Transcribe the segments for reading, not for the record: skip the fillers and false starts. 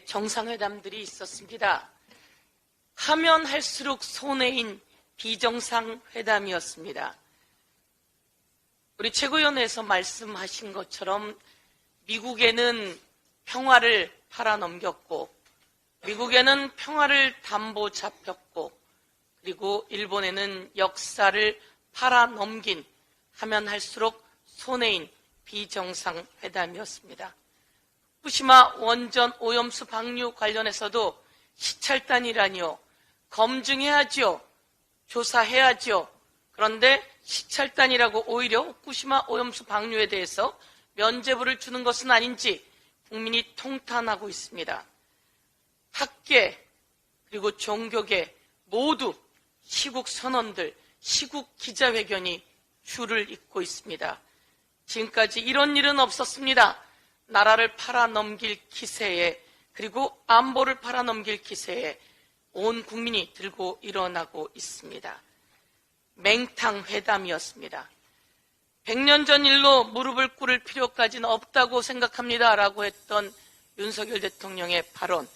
정상회담들이 있었습니다. 하면 할수록 손해인 비정상회담이었습니다. 우리 최고위원회에서 말씀하신 것처럼 미국에는 평화를 팔아넘겼고, 미국에는 평화를 담보 잡혔고, 그리고 일본에는 역사를 팔아넘긴 하면 할수록 손해인 비정상회담이었습니다. 후쿠시마 원전 오염수 방류 관련해서도 시찰단이라니요, 검증해야지요, 조사해야지요. 그런데 시찰단이라고 오히려 후쿠시마 오염수 방류에 대해서 면죄부를 주는 것은 아닌지 국민이 통탄하고 있습니다. 학계 그리고 종교계 모두 시국 선언들, 시국 기자회견이 줄을 잇고 있습니다. 지금까지 이런 일은 없었습니다. 나라를 팔아넘길 기세에, 그리고 안보를 팔아넘길 기세에 온 국민이 들고 일어나고 있습니다. 맹탕회담이었습니다. 100년 전 일로 무릎을 꿇을 필요까지는 없다고 생각합니다 라고 했던 윤석열 대통령의 발언,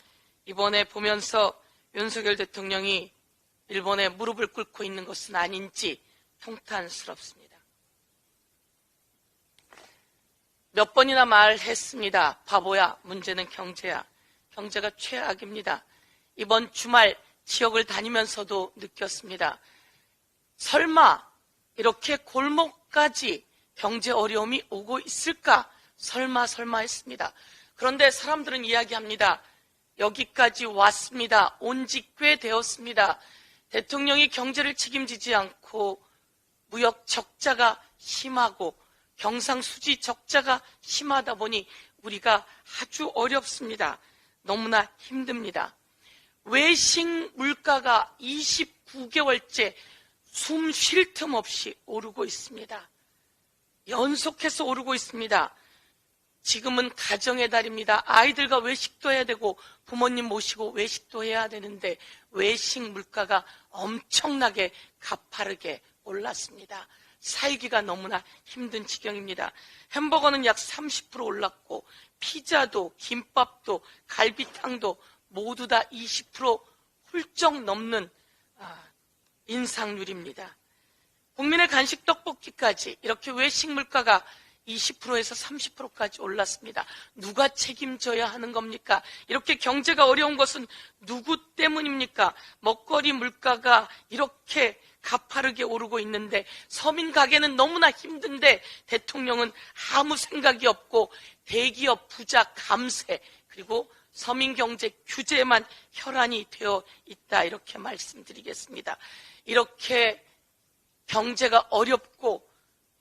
이번에 보면서 윤석열 대통령이 일본에 무릎을 꿇고 있는 것은 아닌지 통탄스럽습니다. 몇 번이나 말했습니다. 바보야, 문제는 경제야. 경제가 최악입니다. 이번 주말 지역을 다니면서도 느꼈습니다. 설마 이렇게 골목까지 경제 어려움이 오고 있을까? 설마 했습니다. 그런데 사람들은 이야기합니다. 여기까지 왔습니다. 온 지 꽤 되었습니다. 대통령이 경제를 책임지지 않고 무역 적자가 심하고 경상수지 적자가 심하다 보니 우리가 아주 어렵습니다. 너무나 힘듭니다. 외식 물가가 29개월째 숨 쉴 틈 없이 오르고 있습니다. 연속해서 오르고 있습니다. 지금은 가정의 달입니다. 아이들과 외식도 해야 되고 부모님 모시고 외식도 해야 되는데 외식 물가가 엄청나게 가파르게 올랐습니다. 살기가 너무나 힘든 지경입니다. 햄버거는 약 30% 올랐고 피자도 김밥도 갈비탕도 모두 다 20% 훌쩍 넘는 인상률입니다. 국민의 간식 떡볶이까지 이렇게 외식 물가가 20%에서 30%까지 올랐습니다. 누가 책임져야 하는 겁니까? 이렇게 경제가 어려운 것은 누구 때문입니까? 먹거리 물가가 이렇게 가파르게 오르고 있는데 서민 가게는 너무나 힘든데 대통령은 아무 생각이 없고 대기업 부자 감세 그리고 서민 경제 규제만 혈안이 되어 있다, 이렇게 말씀드리겠습니다. 이렇게 경제가 어렵고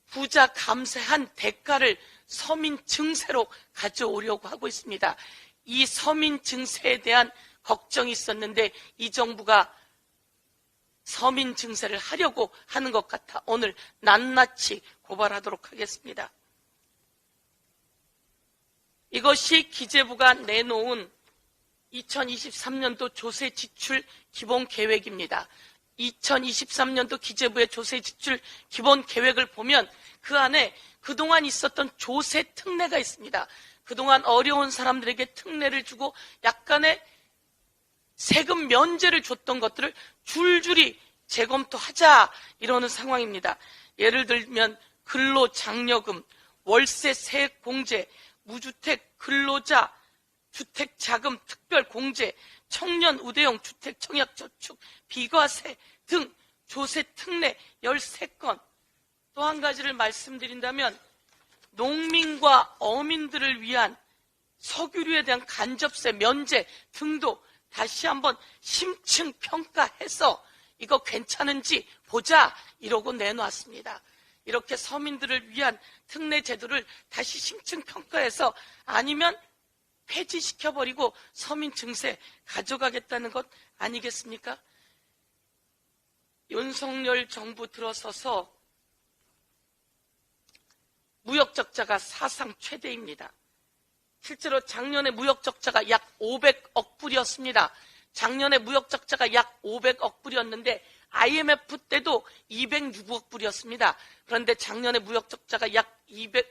부자 감세한 대가를 서민 증세로 가져오려고 하고 있습니다. 이 서민 증세에 대한 걱정이 있었는데 이 정부가 서민 증세를 하려고 하는 것 같아 오늘 낱낱이 고발하도록 하겠습니다. 이것이 기재부가 내놓은 2023년도 조세 지출 기본 계획입니다. 2023년도 기재부의 조세 지출 기본 계획을 보면 그 안에 그동안 있었던 조세 특례가 있습니다. 그동안 어려운 사람들에게 특례를 주고 약간의 세금 면제를 줬던 것들을 줄줄이 재검토하자 이러는 상황입니다. 예를 들면 근로장려금, 월세 세액 공제, 무주택 근로자 주택자금 특별공제, 청년 우대형 주택 청약저축, 비과세 등 조세 특례 13건. 또 한 가지를 말씀드린다면 농민과 어민들을 위한 석유류에 대한 간접세 면제 등도 다시 한번 심층 평가해서 이거 괜찮은지 보자 이러고 내놓았습니다. 이렇게 서민들을 위한 특례 제도를 다시 심층 평가해서 아니면 폐지시켜버리고 서민 증세 가져가겠다는 것 아니겠습니까? 윤석열 정부 들어서서 무역적자가 사상 최대입니다. 실제로 작년에 무역적자가 약 500억 불이었습니다. 작년에 무역적자가 약 500억 불이었는데 IMF 때도 206억 불이었습니다. 그런데 작년에 무역적자가 약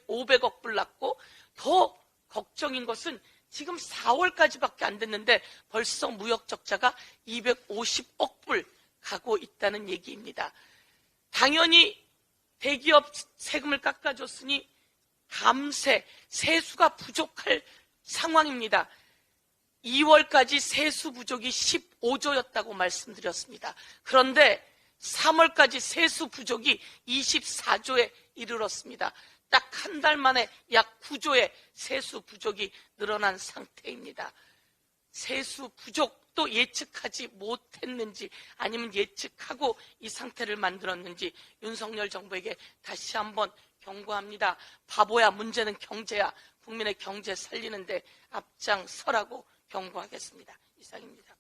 500억 불 났고 더 걱정인 것은 지금 4월까지밖에 안 됐는데 벌써 무역 적자가 250억 불 가고 있다는 얘기입니다. 당연히 대기업 세금을 깎아줬으니 감세, 세수가 부족할 상황입니다. 2월까지 세수 부족이 15조였다고 말씀드렸습니다. 그런데 3월까지 세수 부족이 24조에 이르렀습니다. 딱 한 달 만에 약 9조의 세수 부족이 늘어난 상태입니다. 세수 부족도 예측하지 못했는지 아니면 예측하고 이 상태를 만들었는지 윤석열 정부에게 다시 한번 경고합니다. 바보야, 문제는 경제야. 국민의 경제 살리는데 앞장서라고 경고하겠습니다. 이상입니다.